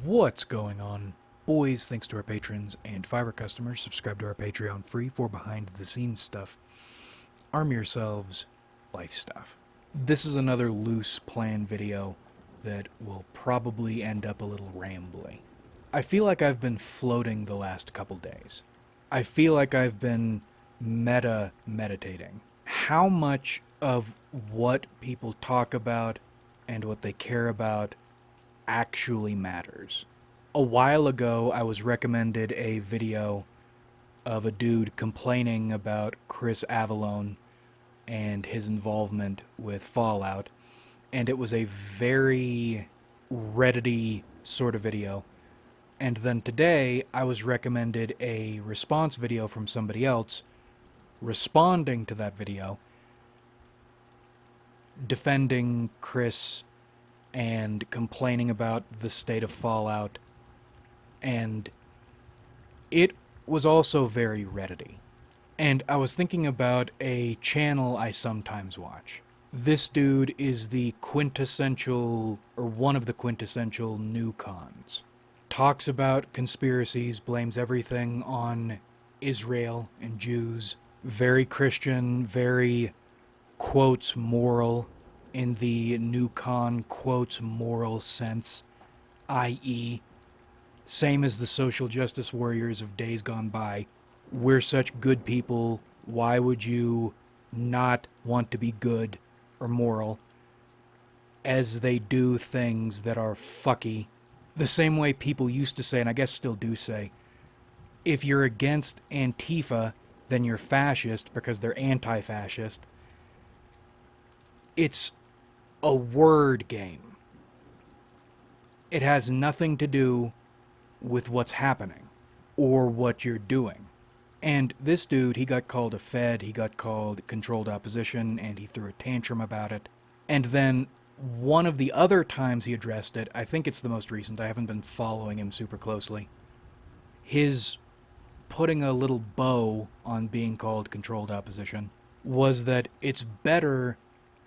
What's going on, boys? Thanks to our patrons and Fiverr customers. Subscribe to our Patreon free for behind-the-scenes stuff. Arm yourselves, life stuff. This is another loose plan video that will probably end up a little rambly. I feel like I've been floating the last couple days. I feel like I've been meditating. How much of what people talk about and what they care about actually matters. A while ago, I was recommended a video of a dude complaining about Chris Avellone and his involvement with Fallout, and it was a very Reddity sort of video. And then today, I was recommended a response video from somebody else responding to that video, defending Chris and complaining about the state of Fallout, and it was also very Reddity. And I was thinking about a channel I sometimes watch. This dude is the quintessential, or one of the quintessential new cons. Talks about conspiracies, blames everything on Israel and Jews. Very Christian, very, quotes, moral, in the new con, quotes, moral sense, i.e., same as the social justice warriors of days gone by. We're such good people, why would you not want to be good or moral, as they do things that are fucky. The same way people used to say, and I guess still do say, if you're against Antifa, then you're fascist because they're anti-fascist. It's a word game. It has nothing to do with what's happening or what you're doing. And this dude, he got called a Fed, he got called controlled opposition, and he threw a tantrum about it. And then one of the other times he addressed it, I think it's the most recent, I haven't been following him super closely, his putting a little bow on being called controlled opposition was that it's better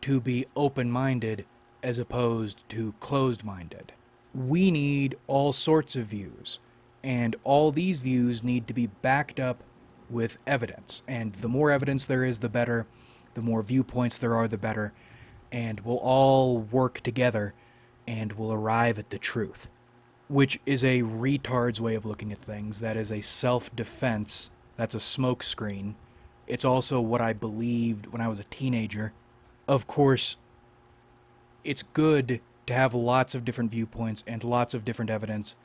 to be open-minded as opposed to closed-minded. We need all sorts of views, and all these views need to be backed up with evidence. And the more evidence there is, the better. The more viewpoints there are, the better. And we'll all work together, and we'll arrive at the truth. Which is a retard's way of looking at things. That is a self-defense. That's a smokescreen. It's also what I believed when I was a teenager. Of course, it's good to have lots of different viewpoints and lots of different evidence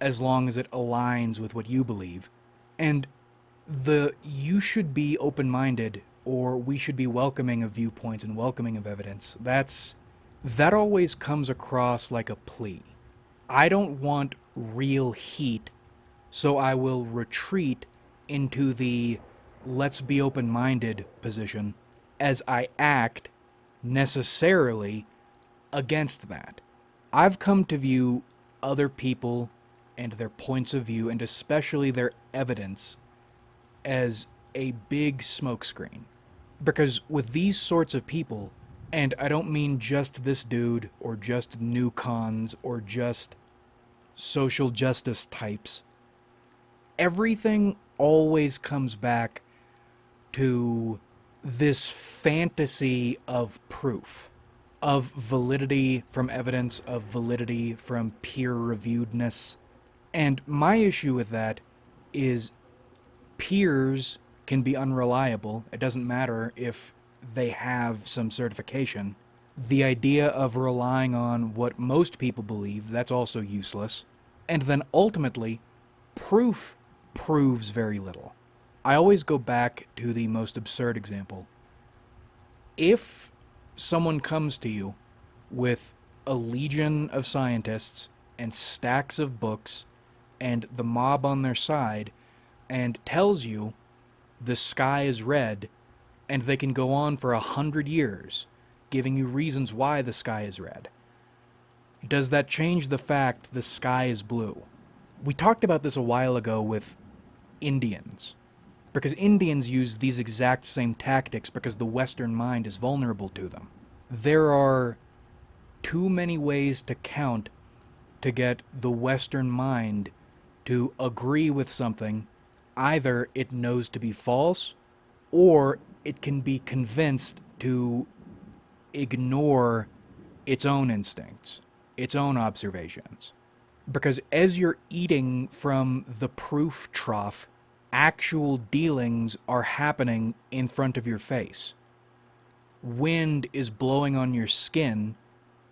as long as it aligns with what you believe. And you should be open-minded, or we should be welcoming of viewpoints and welcoming of evidence. That always comes across like a plea. I don't want real heat, so I will retreat into the let's be open-minded position as I act necessarily against that. I've come to view other people and their points of view, and especially their evidence, as a big smokescreen. Because with these sorts of people, and I don't mean just this dude, or just new cons, or just social justice types, everything always comes back to this fantasy of proof, of validity from evidence, of validity from peer-reviewedness. And my issue with that is peers can be unreliable. It doesn't matter if they have some certification. The idea of relying on what most people believe, that's also useless. And then ultimately, proof proves very little. I always go back to the most absurd example. If someone comes to you with a legion of scientists and stacks of books and the mob on their side and tells you the sky is red, and they can go on for 100 years giving you reasons why the sky is red, does that change the fact the sky is blue? We talked about this a while ago with Indians, because Indians use these exact same tactics because the Western mind is vulnerable to them. There are too many ways to count to get the Western mind to agree with something either it knows to be false or it can be convinced to ignore its own instincts, its own observations. Because as you're eating from the proof trough, actual dealings are happening in front of your face. Wind is blowing on your skin.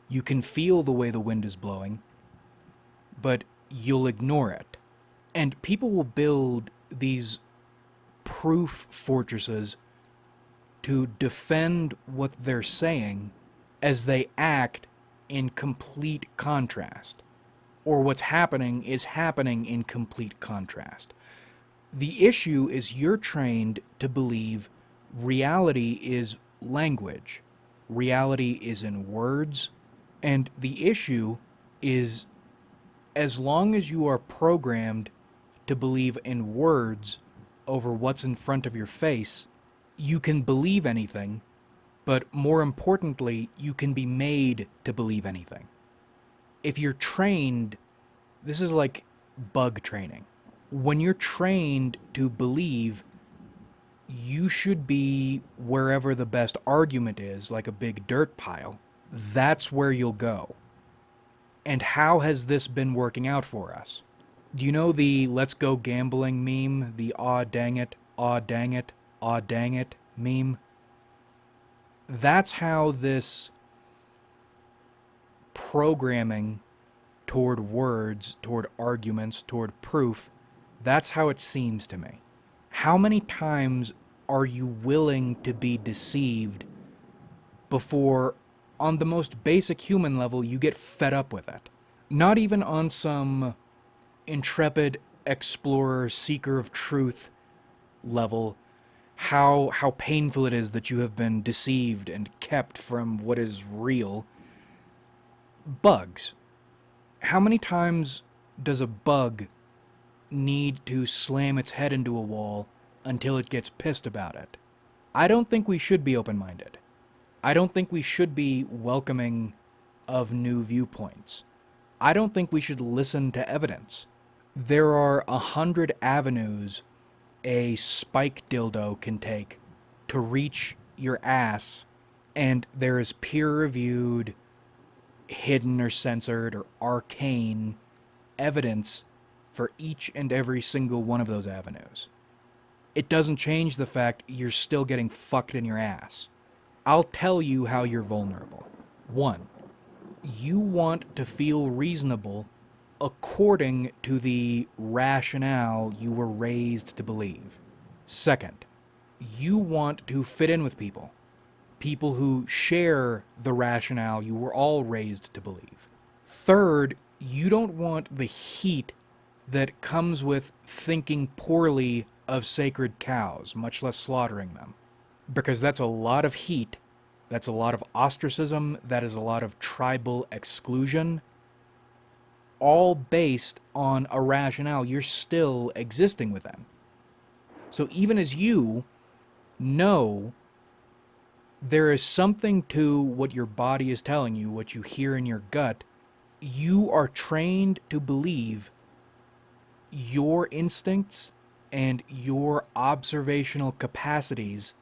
You can feel the way the wind is blowing, but you'll ignore it. And people will build these proof fortresses to defend what they're saying as they act in complete contrast. Or what's happening is happening in complete contrast. The issue is you're trained to believe reality is language. Reality is in words. And the issue is as long as you are programmed to believe in words over what's in front of your face, you can believe anything, but more importantly, you can be made to believe anything. If you're trained, this is like bug training. When you're trained to believe, you should be wherever the best argument is, like a big dirt pile. That's where you'll go. And how has this been working out for us? Do you know the let's go gambling meme? The aw dang it, aw dang it, aw dang it meme? That's how this programming toward words, toward arguments, toward proof, that's how it seems to me. How many times are you willing to be deceived before, on the most basic human level, you get fed up with it? Not even on some intrepid explorer, seeker of truth level, how painful it is that you have been deceived and kept from what is real. Bugs. How many times does a bug need to slam its head into a wall until it gets pissed about it? I don't think we should be open-minded. I don't think we should be welcoming of new viewpoints. I don't think we should listen to evidence. There are 100 avenues a spike dildo can take to reach your ass, and there is peer-reviewed, hidden or censored or arcane evidence for each and every single one of those avenues. It doesn't change the fact you're still getting fucked in your ass. I'll tell you how you're vulnerable. 1. You want to feel reasonable according to the rationale you were raised to believe. 2nd, you want to fit in with people. People who share the rationale you were all raised to believe. 3rd, you don't want the heat that comes with thinking poorly of sacred cows, much less slaughtering them. Because that's a lot of heat, that's a lot of ostracism, that is a lot of tribal exclusion, all based on a rationale you're still existing within. So even as you know there is something to what your body is telling you, what you hear in your gut, you are trained to believe your instincts and your observational capacities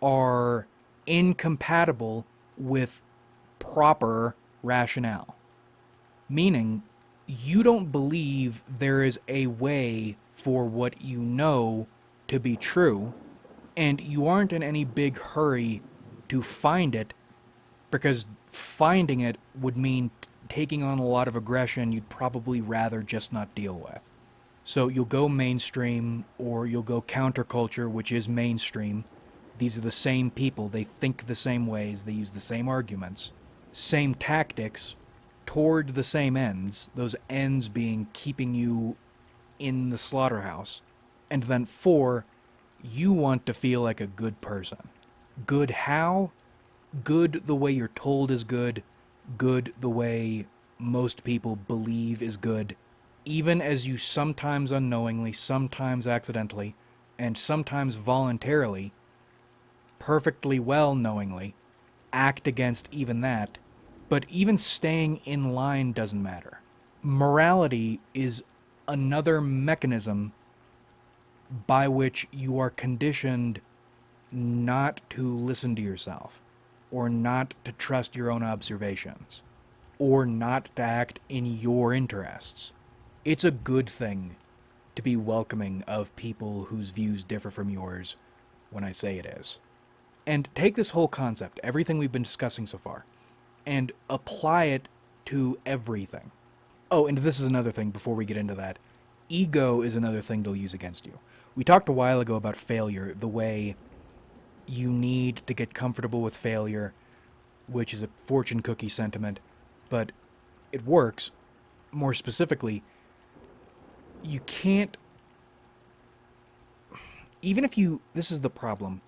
are incompatible with proper rationale. Meaning, you don't believe there is a way for what you know to be true, and you aren't in any big hurry to find it, because finding it would mean taking on a lot of aggression you'd probably rather just not deal with. So you'll go mainstream, or you'll go counterculture, which is mainstream. These are the same people, they think the same ways, they use the same arguments, same tactics, toward the same ends, those ends being keeping you in the slaughterhouse. And then 4, you want to feel like a good person. Good how? Good the way you're told is good the way most people believe is good, even as you sometimes unknowingly, sometimes accidentally, and sometimes voluntarily, perfectly well knowingly, act against even that. But even staying in line doesn't matter. Morality is another mechanism by which you are conditioned not to listen to yourself, or not to trust your own observations, or not to act in your interests. It's a good thing to be welcoming of people whose views differ from yours when I say it is. And take this whole concept, everything we've been discussing so far, and apply it to everything. Oh, and this is another thing before we get into that. Ego is another thing they'll use against you. We talked a while ago about failure, the way you need to get comfortable with failure, which is a fortune cookie sentiment, but it works. More specifically, you can't, even if you, this is the problem,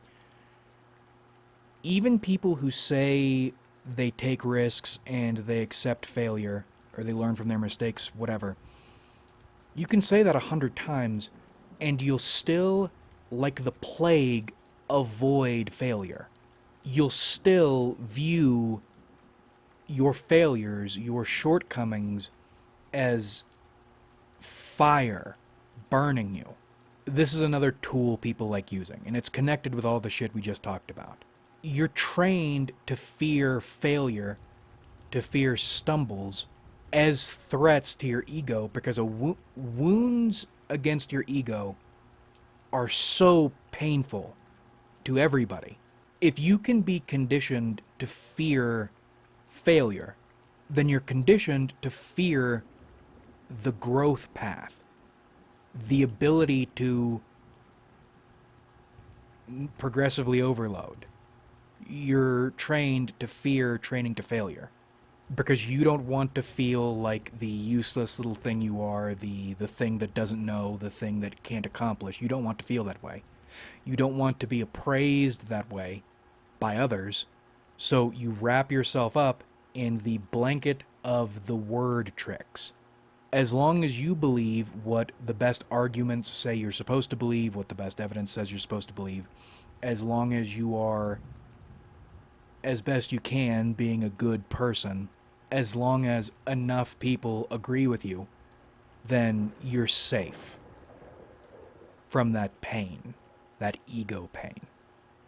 even people who say they take risks and they accept failure, or they learn from their mistakes, whatever, you can say that 100 times, and you'll still, like the plague, avoid failure. You'll still view your failures, your shortcomings, as fire burning you. This is another tool people like using, and it's connected with all the shit we just talked about. You're trained to fear failure, to fear stumbles, as threats to your ego, because wounds against your ego are so painful to everybody. If you can be conditioned to fear failure, then you're conditioned to fear the growth path, the ability to progressively overload. You're trained to fear training to failure, because you don't want to feel like the useless little thing you are, the thing that doesn't know, the thing that can't accomplish. You don't want to feel that way. You don't want to be appraised that way by others, so you wrap yourself up in the blanket of the word tricks. As long as you believe what the best arguments say you're supposed to believe, what the best evidence says you're supposed to believe, as long as you are, as best you can, being a good person, as long as enough people agree with you, then you're safe from that pain, that ego pain.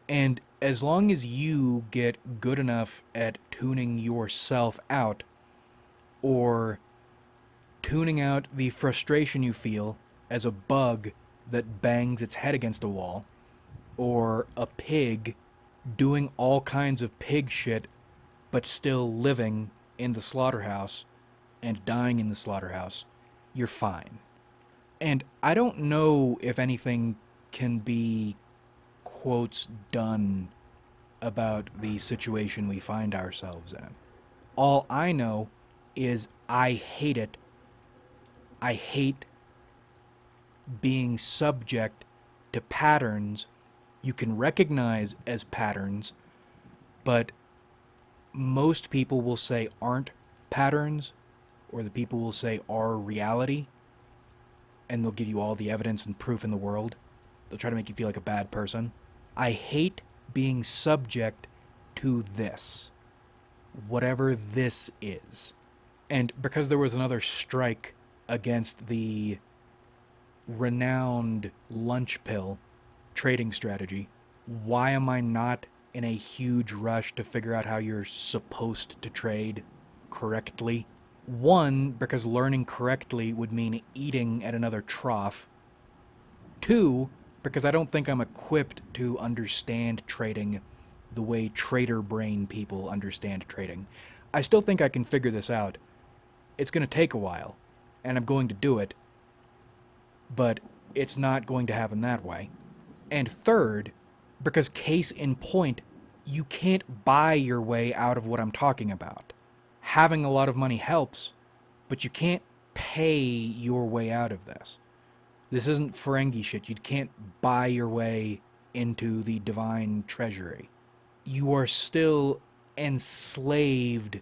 And as long as you get good enough at tuning yourself out, or tuning out the frustration you feel as a bug that bangs its head against a wall, or a pig doing all kinds of pig shit but still living in the slaughterhouse and dying in the slaughterhouse, you're fine. And I don't know if anything can be, quotes, done about the situation we find ourselves in. All I know is I hate it. I hate being subject to patterns you can recognize as patterns, but most people will say aren't patterns, or the people will say are reality, and they'll give you all the evidence and proof in the world. They'll try to make you feel like a bad person. I hate being subject to this, whatever this is. And because there was another strike against the renowned lunch pill trading strategy, why am I not in a huge rush to figure out how you're supposed to trade correctly? One, because learning correctly would mean eating at another trough. Two, because I don't think I'm equipped to understand trading the way trader brain people understand trading. I still think I can figure this out. It's going to take a while, and I'm going to do it, but it's not going to happen that way. And third, because case in point, you can't buy your way out of what I'm talking about. Having a lot of money helps, but you can't pay your way out of this. This isn't Ferengi shit. You can't buy your way into the divine treasury. You are still enslaved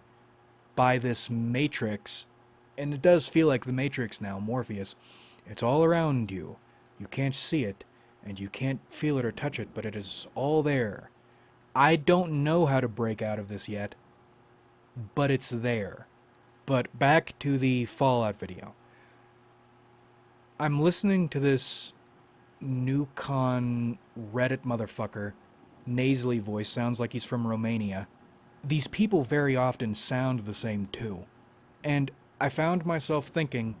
by this matrix, and it does feel like the Matrix now, Morpheus. It's all around you. You can't see it, and you can't feel it or touch it, but it is all there. I don't know how to break out of this yet, but it's there. But back to the Fallout video. I'm listening to this Newcon Reddit motherfucker, nasally voice, sounds like he's from Romania. These people very often sound the same too. And I found myself thinking,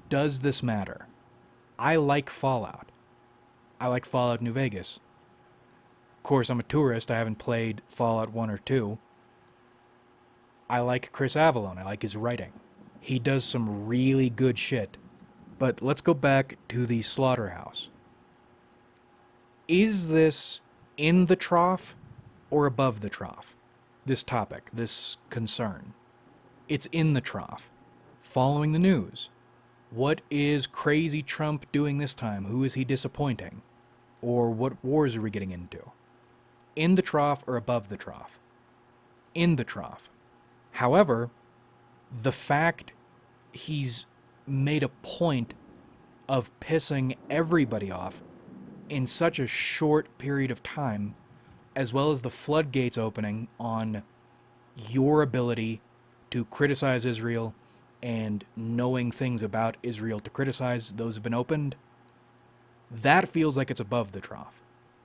does this matter? I like Fallout. I like Fallout New Vegas. Of course, I'm a tourist. I haven't played Fallout 1 or 2. I like Chris Avellone. I like his writing. He does some really good shit. But let's go back to the slaughterhouse. Is this in the trough or above the trough? This topic, this concern. It's in the trough. Following the news. What is crazy Trump doing this time? Who is he disappointing? Or what wars are we getting into? In the trough or above the trough? In the trough. However, the fact he's made a point of pissing everybody off in such a short period of time, as well as the floodgates opening on your ability to criticize Israel and knowing things about Israel to criticize those have been opened, that feels like it's above the trough.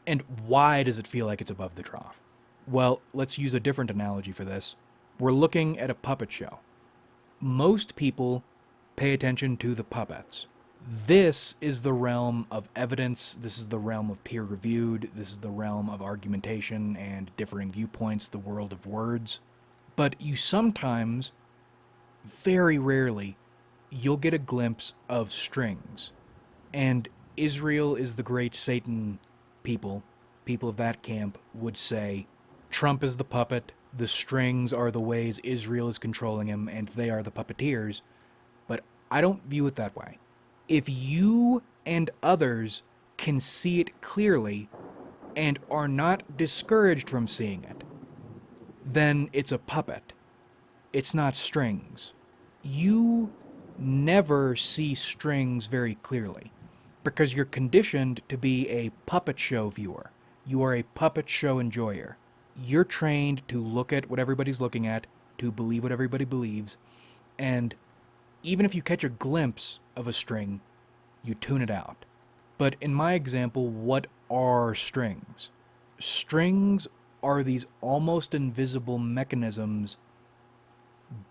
And why does it feel like it's above the trough? Well, let's use a different analogy for this. We're looking at a puppet show. Most people pay attention to the puppets. This is the realm of evidence, this is the realm of peer-reviewed, this is the realm of argumentation and differing viewpoints, the world of words. But you sometimes, very rarely, you'll get a glimpse of strings. And Israel is the great Satan people of that camp would say, Trump is the puppet, the strings are the ways Israel is controlling him, and they are the puppeteers. But I don't view it that way. If you and others can see it clearly and are not discouraged from seeing it, then it's a puppet. It's not strings. You never see strings very clearly because you're conditioned to be a puppet show viewer. You are a puppet show enjoyer. You're trained to look at what everybody's looking at, to believe what everybody believes, and even if you catch a glimpse of a string, you tune it out. But in my example, what are strings? Strings are these almost invisible mechanisms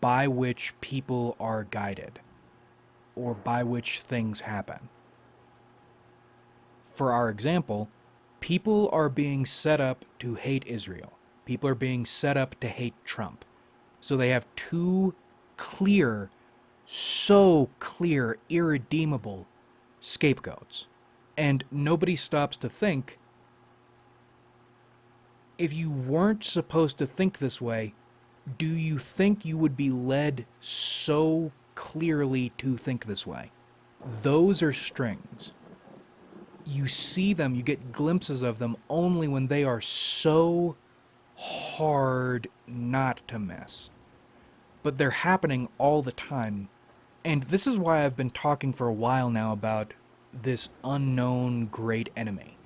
by which people are guided, or by which things happen. For our example, people are being set up to hate Israel. People are being set up to hate Trump. So they have two clear, so clear, irredeemable scapegoats. And nobody stops to think, if you weren't supposed to think this way, do you think you would be led so clearly to think this way? Those are strings. You see them, you get glimpses of them only when they are so hard not to miss. But they're happening all the time. And this is why I've been talking for a while now about this unknown great enemy.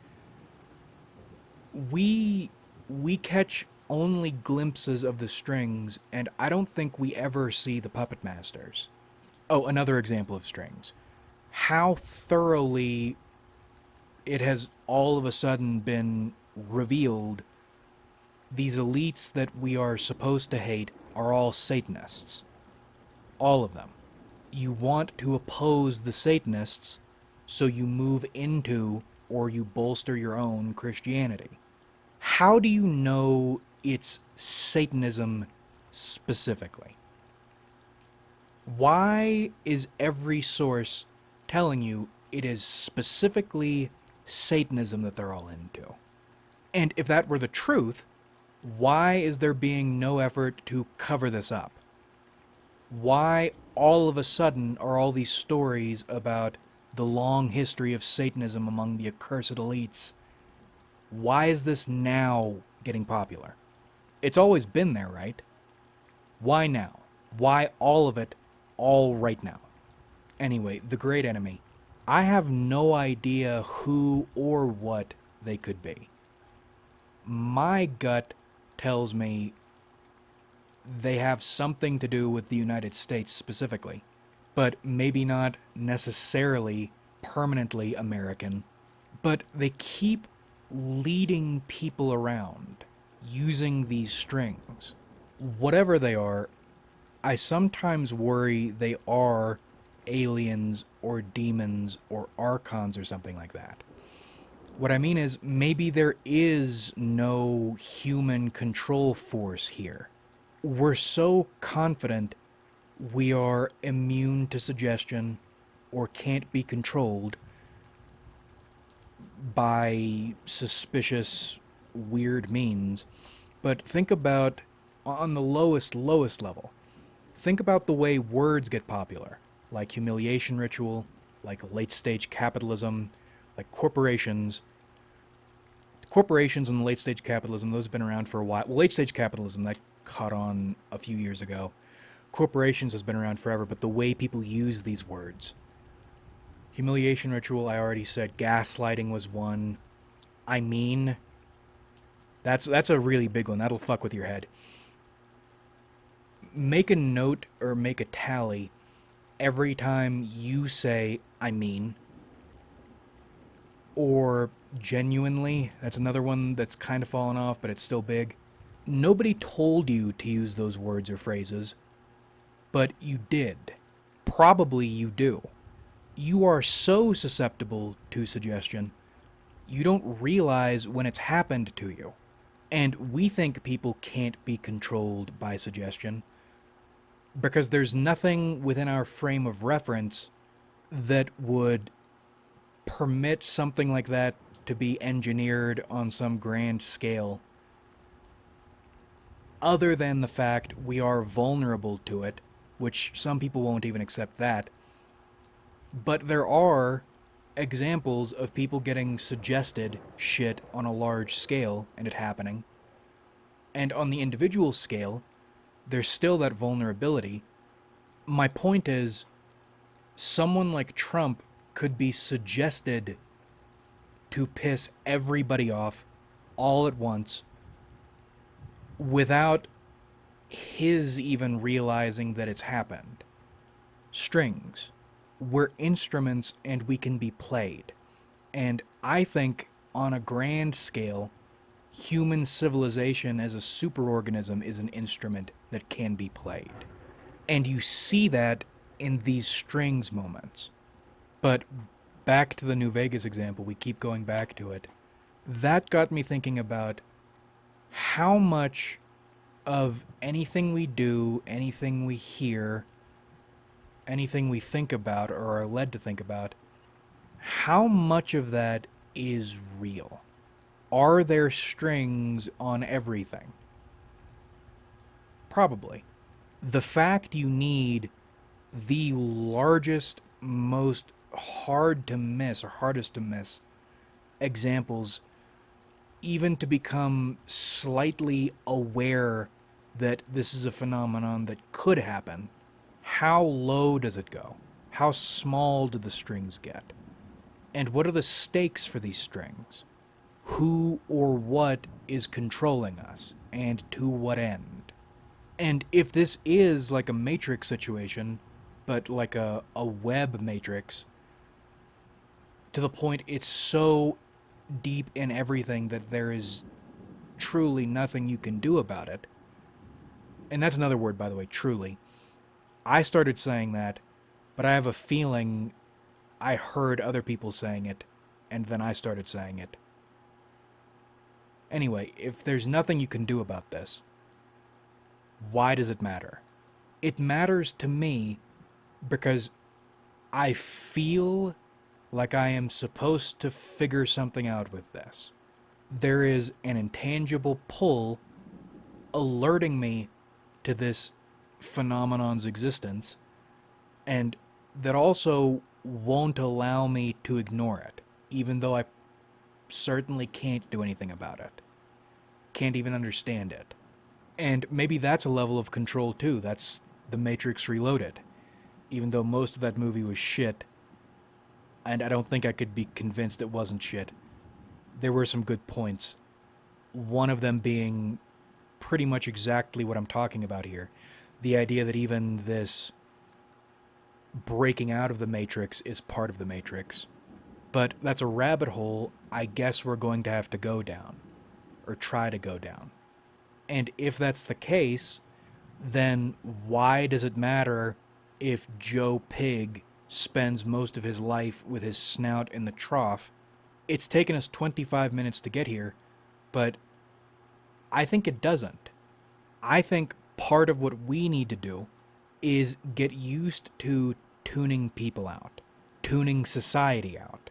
We catch only glimpses of the strings, and I don't think we ever see the puppet masters. Oh, another example of strings. How thoroughly it has all of a sudden been revealed these elites that we are supposed to hate are all Satanists. All of them. You want to oppose the Satanists, so you move into or you bolster your own Christianity. How do you know it's Satanism specifically? Why is every source telling you it is specifically Satanism that they're all into? And if that were the truth, why is there being no effort to cover this up? Why all of a sudden are all these stories about the long history of Satanism among the accursed elites? Why is this now getting popular? It's always been there, right? Why now? Why all of it, all right now? Anyway, the great enemy. I have no idea who or what they could be. My gut tells me they have something to do with the United States specifically, but maybe not necessarily permanently American. But they keep leading people around using these strings. Whatever they are, I sometimes worry they are aliens or demons or archons or something like that. What I mean is, maybe there is no human control force here. We're so confident we are immune to suggestion or can't be controlled by suspicious, weird means. But think about, on the lowest level, think about the way words get popular, like humiliation ritual, like late stage capitalism, like corporations. Corporations and late stage capitalism, those have been around for a while. Well, late stage capitalism, that caught on a few years ago. Corporations has been around forever, but the way people use these words. Humiliation ritual, I already said. Gaslighting was one. I mean, that's a really big one. That'll fuck with your head. Make a note or make a tally every time you say I mean, or genuinely. That's another one that's kind of fallen off, but it's still big. Nobody told you to use those words or phrases, but you did. Probably you do. You are so susceptible to suggestion, you don't realize when it's happened to you. And we think people can't be controlled by suggestion because there's nothing within our frame of reference that would permit something like that to be engineered on some grand scale, other than the fact we are vulnerable to it, which some people won't even accept that. But there are examples of people getting suggested shit on a large scale and it happening. And on the individual scale, there's still that vulnerability. My point is, someone like Trump could be suggested to piss everybody off all at once without his even realizing that it's happened. Strings. We're instruments and we can be played. And I think on a grand scale, human civilization as a superorganism is an instrument that can be played. And you see that in these strings moments. But back to the New Vegas example, we keep going back to it. That got me thinking about how much of anything we do, anything we hear, anything we think about or are led to think about, how much of that is real? Are there strings on everything? Probably. The fact you need the largest, most hard to miss or hardest to miss examples, even to become slightly aware that this is a phenomenon that could happen, how low does it go? How small do the strings get? And what are the stakes for these strings? Who or what is controlling us, and to what end? And if this is like a matrix situation, but like a web matrix, to the point it's so deep in everything that there is truly nothing you can do about it. And that's another word, by the way, truly. I started saying that, but I have a feeling I heard other people saying it, and then I started saying it. Anyway, if there's nothing you can do about this, why does it matter? It matters to me because I feel like I am supposed to figure something out with this. There is an intangible pull alerting me to this phenomenon's existence, and that also won't allow me to ignore it, even though I certainly can't do anything about it. Can't even understand it. And maybe that's a level of control too. That's The Matrix Reloaded. Even though most of that movie was shit, and I don't think I could be convinced it wasn't shit, there were some good points. One of them being pretty much exactly what I'm talking about here. The idea that even this breaking out of the Matrix is part of the Matrix. But that's a rabbit hole I guess we're going to have to go down, or try to go down. And if that's the case, then why does it matter if Joe Pig spends most of his life with his snout in the trough? It's taken us 25 minutes to get here, but I think it doesn't. I think part of what we need to do is get used to tuning people out, tuning society out.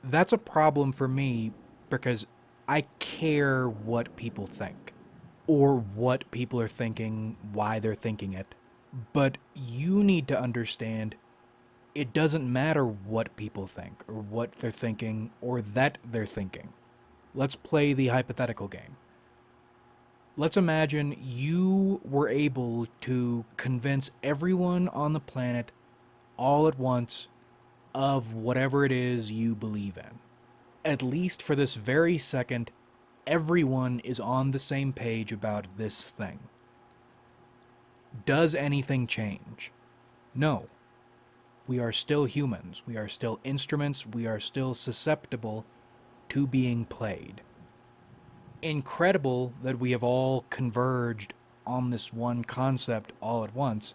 That's a problem for me because I care what people think, or what people are thinking, why they're thinking it. But you need to understand it doesn't matter what people think, or what they're thinking, or that they're thinking. Let's play the hypothetical game. Let's imagine you were able to convince everyone on the planet all at once of whatever it is you believe in. At least for this very second, everyone is on the same page about this thing. Does anything change? No. We are still humans. We are still instruments. We are still susceptible to being played. Incredible that we have all converged on this one concept all at once,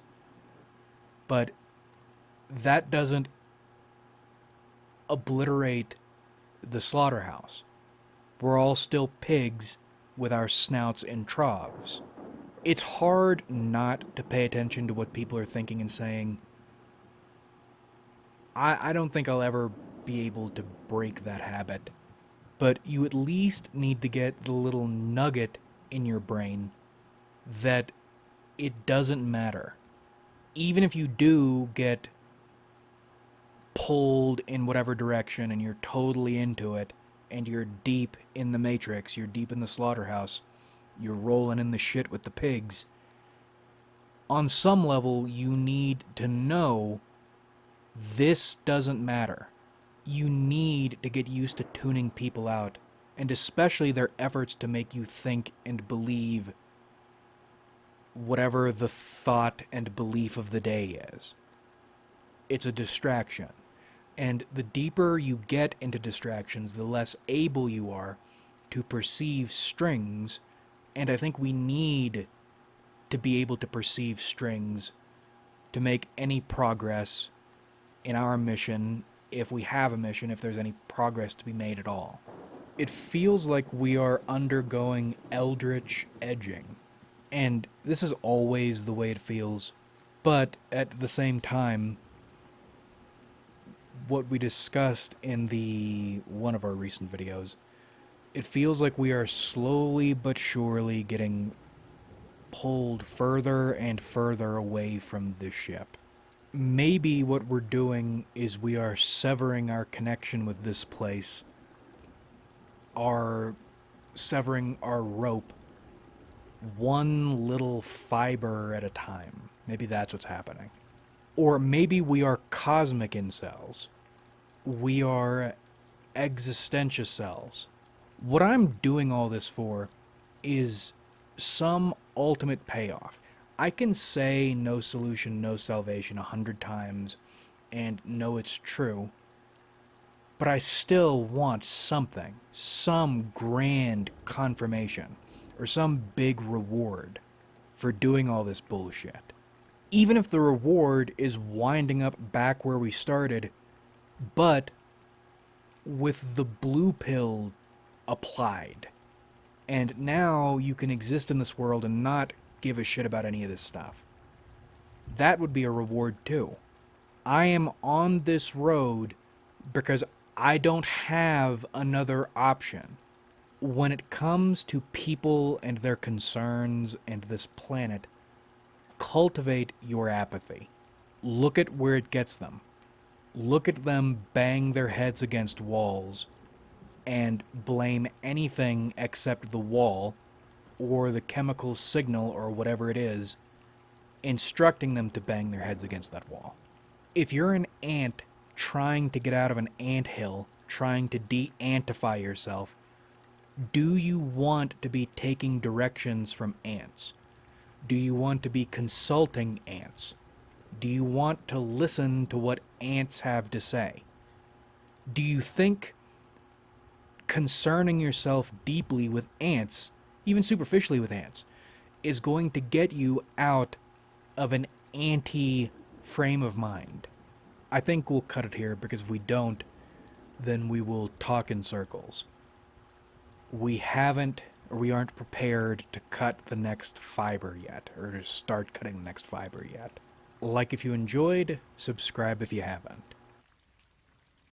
but that doesn't obliterate the slaughterhouse. We're all still pigs with our snouts in troughs. It's hard not to pay attention to what people are thinking and saying. I don't think I'll ever be able to break that habit. But you at least need to get the little nugget in your brain that it doesn't matter. Even if you do get pulled in whatever direction and you're totally into it, and you're deep in the Matrix, you're deep in the slaughterhouse, you're rolling in the shit with the pigs, on some level you need to know this doesn't matter. You need to get used to tuning people out, and especially their efforts to make you think and believe whatever the thought and belief of the day is. It's a distraction. And the deeper you get into distractions, the less able you are to perceive strings, and I think we need to be able to perceive strings to make any progress in our mission, if we have a mission, if there's any progress to be made at all. It feels like we are undergoing eldritch edging, and this is always the way it feels, but at the same time, what we discussed in one of our recent videos, it feels like we are slowly but surely getting pulled further and further away from the ship. Maybe what we're doing is we are severing our connection with this place, severing our rope one little fiber at a time. Maybe that's what's happening. Or maybe we are cosmic incels. We are existential cells. What I'm doing all this for is some ultimate payoff. I can say no solution, no salvation 100 times and know it's true, but I still want something, some grand confirmation, or some big reward for doing all this bullshit. Even if the reward is winding up back where we started, but with the blue pill applied. And now you can exist in this world and not give a shit about any of this stuff. That would be a reward too. I am on this road because I don't have another option. When it comes to people and their concerns and this planet, cultivate your apathy. Look at where it gets them. Look at them bang their heads against walls and blame anything except the wall or the chemical signal or whatever it is instructing them to bang their heads against that wall. If you're an ant trying to get out of an anthill, trying to de-antify yourself, Do you want to be taking directions from ants? Do you want to be consulting ants? Do you want to listen to what ants have to say? Do you think concerning yourself deeply with ants, even superficially with ants, is going to get you out of an anti frame of mind? I think we'll cut it here because if we don't, then we will talk in circles. We haven't, or we aren't prepared to cut the next fiber yet, or to start cutting the next fiber yet. Like if you enjoyed, subscribe if you haven't.